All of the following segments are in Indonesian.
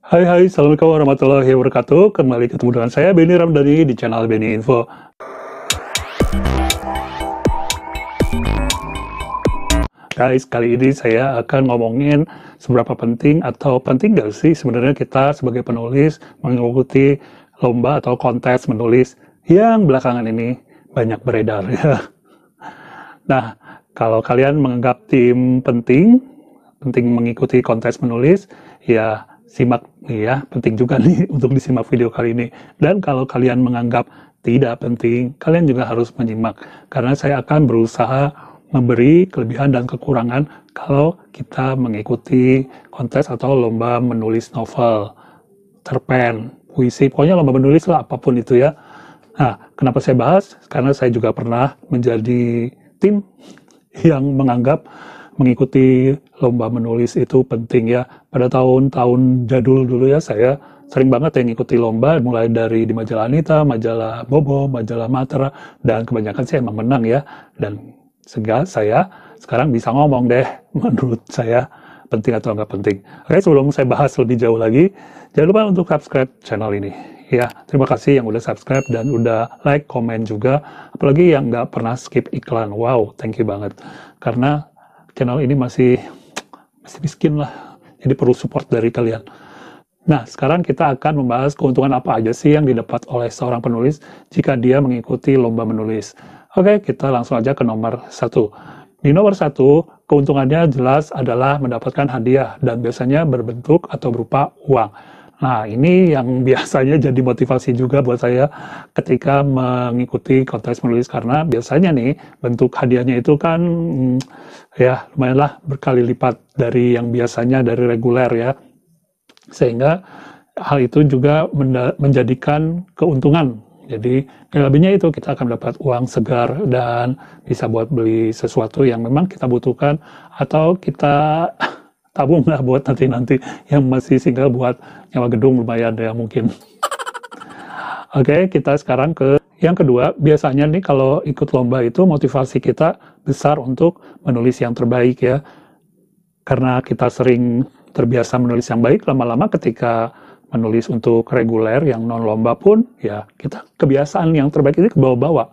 Hai hai, Assalamualaikum warahmatullahi wabarakatuh. Kembali ketemu dengan saya, Benny Ramdhani, di channel Benny Info. Guys, kali ini saya akan ngomongin seberapa penting atau penting gak sih sebenarnya kita sebagai penulis mengikuti lomba atau kontes menulis yang belakangan ini banyak beredar ya. Nah, kalau kalian menganggap tim penting mengikuti kontes menulis, ya simak nih ya, penting juga nih untuk disimak video kali ini. Dan kalau kalian menganggap tidak penting, kalian juga harus menyimak, karena saya akan berusaha memberi kelebihan dan kekurangan kalau kita mengikuti kontes atau lomba menulis novel, cerpen, puisi, pokoknya lomba menulis lah, apapun itu ya. Nah, kenapa saya bahas? Karena saya juga pernah menjadi tim yang menganggap mengikuti lomba menulis itu penting ya. Pada tahun-tahun jadul dulu ya, saya sering banget yang ngikuti lomba, mulai dari di majalah Anita, majalah Bobo, majalah Matra, dan kebanyakan sih emang menang ya. Dan sehingga saya sekarang bisa ngomong deh, menurut saya penting atau nggak penting. Oke, sebelum saya bahas lebih jauh lagi, jangan lupa untuk subscribe channel ini. Ya, terima kasih yang udah subscribe dan udah like, komen juga. Apalagi yang nggak pernah skip iklan. Wow, thank you banget. Karena channel ini masih miskin lah. Jadi perlu support dari kalian. Nah, sekarang kita akan membahas keuntungan apa aja sih yang didapat oleh seorang penulis jika dia mengikuti lomba menulis. Oke, kita langsung aja ke nomor 1. Di nomor 1, keuntungannya jelas adalah mendapatkan hadiah dan biasanya berbentuk atau berupa uang. Nah, ini yang biasanya jadi motivasi juga buat saya ketika mengikuti kontes menulis, karena biasanya nih bentuk hadiahnya itu kan ya lumayanlah berkali lipat dari yang biasanya dari reguler ya. Sehingga hal itu juga menjadikan keuntungan. Jadi lebihnya itu kita akan dapat uang segar dan bisa buat beli sesuatu yang memang kita butuhkan, atau kita tabung lah buat nanti-nanti yang masih single buat nyawa gedung lumayan ya mungkin. Oke, kita sekarang ke yang kedua. Biasanya nih kalau ikut lomba itu motivasi kita besar untuk menulis yang terbaik ya. Karena kita sering terbiasa menulis yang baik, lama-lama ketika menulis untuk reguler yang non lomba pun ya kita kebiasaan yang terbaik ini ke bawah-bawah.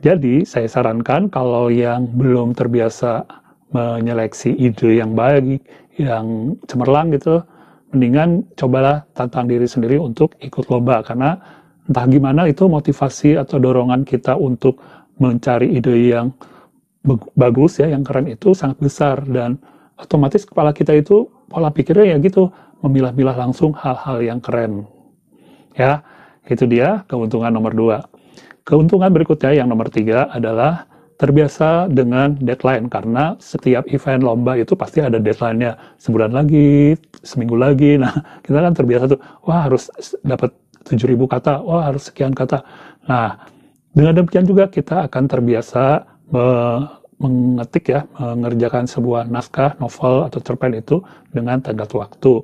Jadi saya sarankan kalau yang belum terbiasa menyeleksi ide yang baik, yang cemerlang gitu, mendingan cobalah tantang diri sendiri untuk ikut lomba, karena entah gimana itu motivasi atau dorongan kita untuk mencari ide yang bagus ya, yang keren itu sangat besar, dan otomatis kepala kita itu pola pikirnya ya gitu, memilah-milah langsung hal-hal yang keren. Ya, itu dia keuntungan nomor 2. Keuntungan berikutnya yang nomor 3 adalah terbiasa dengan deadline, karena setiap event lomba itu pasti ada deadline-nya, sebulan lagi, seminggu lagi. Nah, kita kan terbiasa tuh, wah harus dapat 7.000 kata, wah harus sekian kata. Nah, dengan demikian juga kita akan terbiasa mengetik ya, mengerjakan sebuah naskah, novel atau cerpen itu dengan tenggat waktu.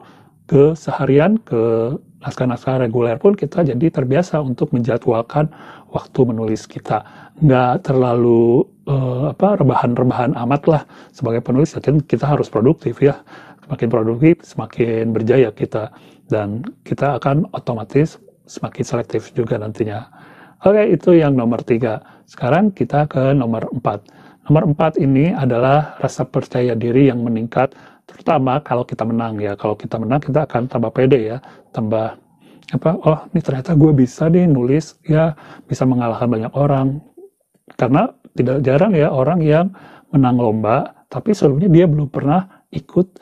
Ke seharian, ke naskah-naskah reguler pun kita jadi terbiasa untuk menjadwalkan waktu menulis kita. Nggak terlalu rebahan-rebahan amat lah. Sebagai penulis kita harus produktif ya. Semakin produktif, semakin berjaya kita. Dan kita akan otomatis semakin selektif juga nantinya. Oke, itu yang nomor 3. Sekarang kita ke nomor 4. Nomor 4 ini adalah rasa percaya diri yang meningkat, terutama kalau kita menang ya. Kalau kita menang, kita akan tambah pede ya, tambah oh ini ternyata gue bisa nih nulis ya, bisa mengalahkan banyak orang. Karena tidak jarang ya orang yang menang lomba, tapi sebelumnya dia belum pernah ikut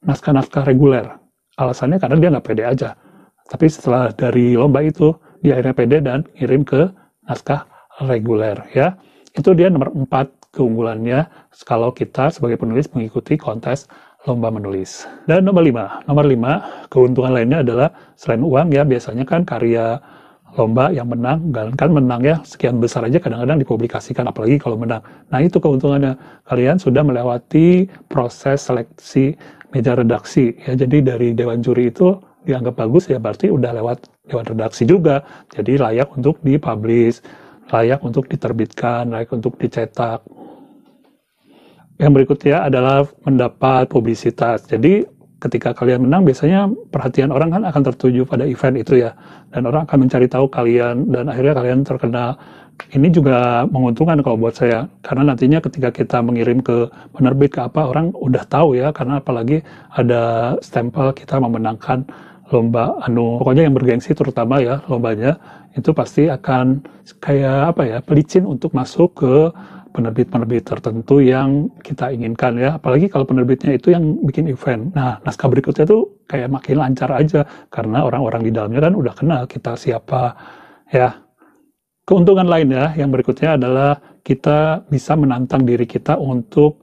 naskah-naskah reguler. Alasannya karena dia nggak pede aja. Tapi setelah dari lomba itu, dia akhirnya pede dan ngirim ke naskah reguler ya. Itu dia nomor 4 keunggulannya kalau kita sebagai penulis mengikuti kontes lomba menulis. Dan nomor 5 keuntungan lainnya adalah selain uang ya, biasanya kan karya lomba yang menang, kan menang ya sekian besar aja kadang-kadang dipublikasikan, apalagi kalau menang. Nah itu keuntungannya, kalian sudah melewati proses seleksi meja redaksi ya. Jadi dari dewan juri itu dianggap bagus ya, berarti udah lewat dewan redaksi juga, jadi layak untuk dipublish, layak untuk diterbitkan, layak untuk dicetak. Yang berikutnya adalah mendapat publisitas. Jadi ketika kalian menang, biasanya perhatian orang kan akan tertuju pada event itu ya, dan orang akan mencari tahu kalian, dan akhirnya kalian terkenal. Ini juga menguntungkan kalau buat saya, karena nantinya ketika kita mengirim ke penerbit ke apa, orang udah tahu ya, karena apalagi ada stempel kita memenangkan lomba pokoknya yang bergengsi, terutama ya lombanya, itu pasti akan kayak apa ya, pelicin untuk masuk ke penerbit-penerbit tertentu yang kita inginkan ya, apalagi kalau penerbitnya itu yang bikin event. Nah, naskah berikutnya tuh kayak makin lancar aja, karena orang-orang di dalamnya kan udah kenal kita siapa ya. Keuntungan lain ya, yang berikutnya adalah kita bisa menantang diri kita untuk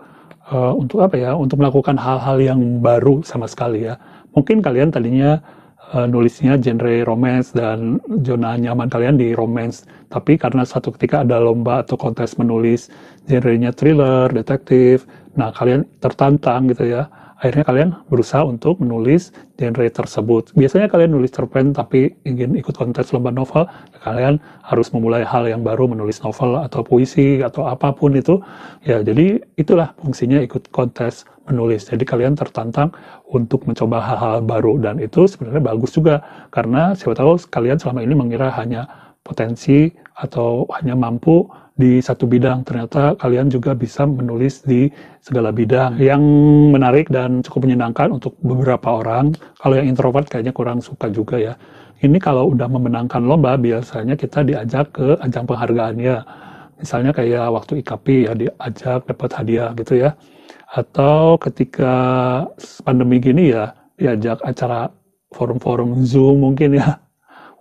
apa ya, untuk melakukan hal-hal yang baru sama sekali ya. Mungkin kalian tadinya nulisnya genre romance dan zona nyaman kalian di romance, tapi karena satu ketika ada lomba atau kontes menulis genrenya thriller, detektif, nah kalian tertantang gitu ya. Akhirnya kalian berusaha untuk menulis genre tersebut. Biasanya kalian nulis cerpen tapi ingin ikut kontes lomba novel, ya kalian harus memulai hal yang baru, menulis novel atau puisi atau apapun itu. Ya, jadi itulah fungsinya ikut kontes menulis. Jadi kalian tertantang untuk mencoba hal-hal baru, dan itu sebenarnya bagus juga, karena siapa tahu kalian selama ini mengira hanya potensi atau hanya mampu di satu bidang, ternyata kalian juga bisa menulis di segala bidang. Yang menarik dan cukup menyenangkan untuk beberapa orang, kalau yang introvert kayaknya kurang suka juga ya, ini kalau udah memenangkan lomba, biasanya kita diajak ke ajang penghargaannya, misalnya kayak waktu IKP ya, diajak dapat hadiah gitu ya, atau ketika pandemi gini ya, diajak acara forum-forum Zoom mungkin ya,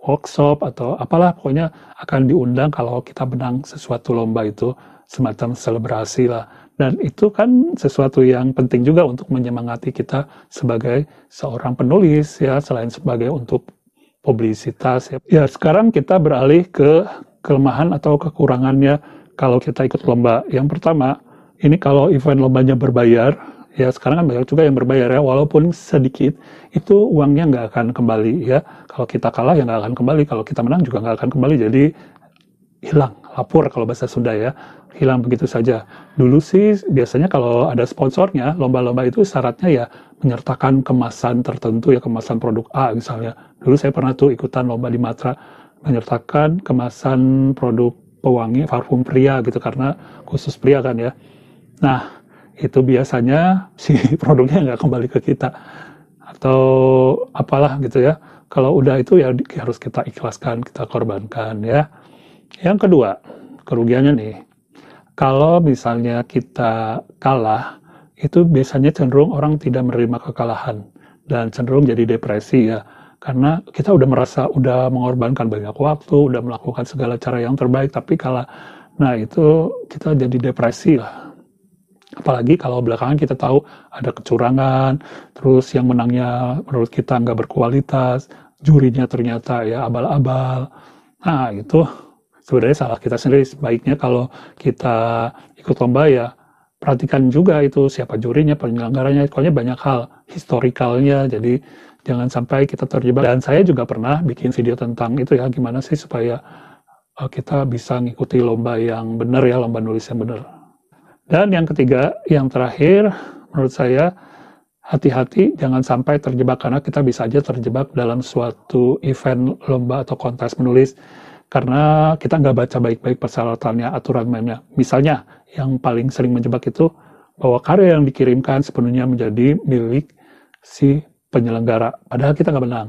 workshop atau apalah, pokoknya akan diundang kalau kita menang sesuatu lomba, itu semacam selebrasi lah. Dan itu kan sesuatu yang penting juga untuk menyemangati kita sebagai seorang penulis ya, selain sebagai untuk publisitas ya. Ya, sekarang kita beralih ke kelemahan atau kekurangannya kalau kita ikut lomba. Yang pertama, ini kalau event lombanya berbayar, ya sekarang kan banyak juga yang berbayar ya, walaupun sedikit, itu uangnya nggak akan kembali ya. Kalau kita kalah ya nggak akan kembali, kalau kita menang juga nggak akan kembali, jadi hilang, lapor kalau bahasa Sunda ya, hilang begitu saja. Dulu sih biasanya kalau ada sponsornya, lomba-lomba itu syaratnya ya menyertakan kemasan tertentu ya, kemasan produk A misalnya. Dulu saya pernah tuh ikutan lomba di Matra, menyertakan kemasan produk pewangi parfum pria gitu, karena khusus pria kan ya. Nah, itu biasanya si produknya nggak kembali ke kita atau apalah gitu ya. Kalau udah itu ya harus kita ikhlaskan, kita korbankan ya. Yang kedua, kerugiannya nih, kalau misalnya kita kalah, itu biasanya cenderung orang tidak menerima kekalahan dan cenderung jadi depresi ya, karena kita udah merasa udah mengorbankan banyak waktu, udah melakukan segala cara yang terbaik tapi kalah. Nah, itu kita jadi depresi lah. Apalagi kalau belakangan kita tahu ada kecurangan, terus yang menangnya menurut kita nggak berkualitas, jurinya ternyata ya abal-abal. Nah, itu sebenarnya salah kita sendiri. Sebaiknya kalau kita ikut lomba ya perhatikan juga itu siapa jurinya, penyelenggaranya, pokoknya banyak hal historikalnya, jadi jangan sampai kita terjebak. Dan saya juga pernah bikin video tentang itu ya, gimana sih supaya kita bisa ngikuti lomba yang benar ya, lomba nulis yang benar. Dan yang ketiga, yang terakhir, menurut saya, hati-hati jangan sampai terjebak, karena kita bisa aja terjebak dalam suatu event lomba atau kontes menulis, karena kita nggak baca baik-baik persyaratannya, aturan mainnya. Misalnya, yang paling sering menjebak itu, bahwa karya yang dikirimkan sepenuhnya menjadi milik si penyelenggara, padahal kita nggak menang.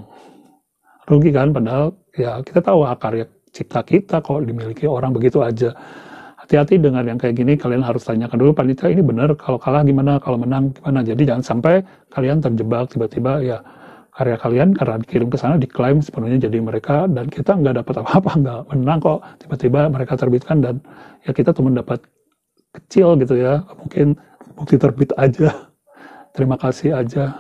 Rugi kan, padahal ya kita tahu karya cipta kita kok dimiliki orang begitu aja. Hati-hati dengan yang kayak gini, kalian harus tanyakan dulu panitia ini benar, kalau kalah gimana, kalau menang gimana. Jadi jangan sampai kalian terjebak tiba-tiba ya karya kalian karena dikirim ke sana diklaim sepenuhnya jadi mereka, dan kita nggak dapat apa-apa, nggak menang kok, tiba-tiba mereka terbitkan dan ya kita cuma dapat kecil gitu ya, mungkin bukti terbit aja, terima kasih aja.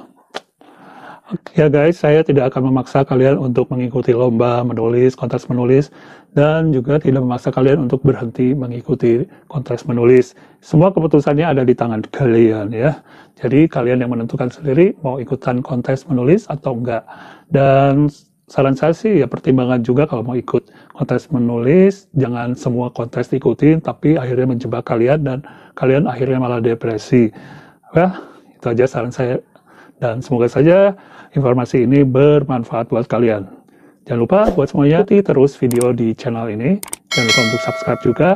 Ya guys, saya tidak akan memaksa kalian untuk mengikuti lomba menulis, kontes menulis, dan juga tidak memaksa kalian untuk berhenti mengikuti kontes menulis. Semua keputusannya ada di tangan kalian ya. Jadi kalian yang menentukan sendiri mau ikutan kontes menulis atau enggak. Dan saran saya sih ya pertimbangan juga kalau mau ikut kontes menulis, jangan semua kontes diikutin, tapi akhirnya menjebak kalian dan kalian akhirnya malah depresi. Ya, itu aja saran saya. Dan semoga saja informasi ini bermanfaat buat kalian. Jangan lupa buat semuanya ikuti terus video di channel ini. Jangan lupa untuk subscribe juga.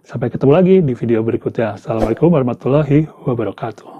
Sampai ketemu lagi di video berikutnya. Assalamualaikum warahmatullahi wabarakatuh.